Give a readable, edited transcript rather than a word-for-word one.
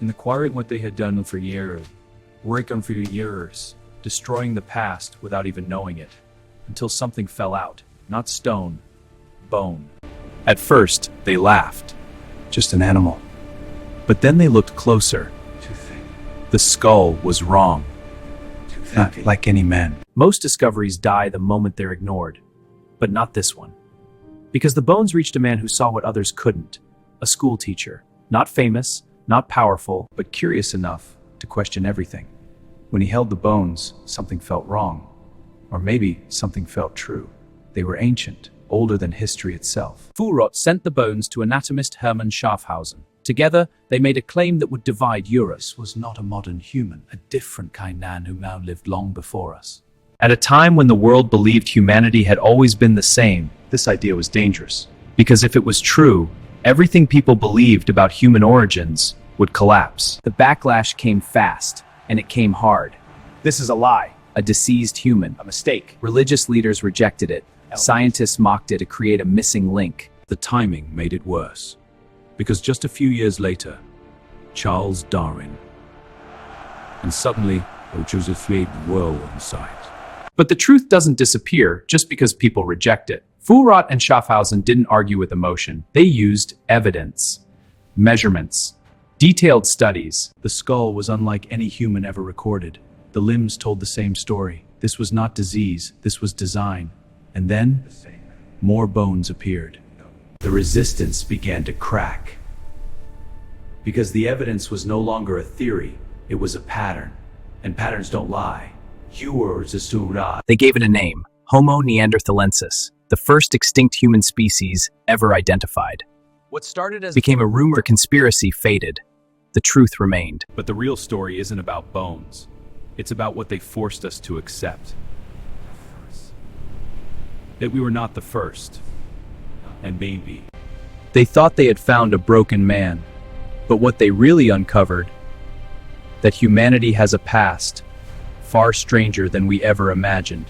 inquiring what they had done for years, working for years, destroying the past without even knowing it, until something fell out, not stone, bone. At first, they laughed. Just an animal. But then they looked closer. Too thin. The skull was wrong. Too Not thin. like any man. Most discoveries die the moment they're ignored, but not this one. Because the bones reached a man who saw what others couldn't. A school teacher. Not famous, not powerful, but curious enough to question everything. When he held the bones, something felt wrong. Or maybe something felt true. They were ancient, older than history itself. Fulrott sent the bones to anatomist Hermann Schaffhausen. Together, they made a claim that would divide Europe. This was not a modern human, a different kind man who now lived long before us. At a time when the world believed humanity had always been the same, this idea was dangerous. Because if it was true, everything people believed about human origins would collapse. The backlash came fast, and it came hard. This is a lie. A deceased human. A mistake. Religious leaders rejected it. Scientists mocked it to create a missing link. The timing made it worse. Because just a few years later, Charles Darwin. And suddenly, there was a fleet world in sight. But the truth doesn't disappear just because people reject it. Fulrott and Schaffhausen didn't argue with emotion. They used evidence, measurements, detailed studies. The skull was unlike any human ever recorded. The limbs told the same story. This was not disease, this was design. And then, more bones appeared. The resistance began to crack. Because the evidence was no longer a theory, it was a pattern. And patterns don't lie. They gave it a name, Homo neanderthalensis, the first extinct human species ever identified. What started as became a rumor conspiracy faded. The truth remained. But the real story isn't about bones. It's about what they forced us to accept. That we were not the first. And maybe. They thought they had found a broken man. But what they really uncovered, that humanity has a past, far stranger than we ever imagined.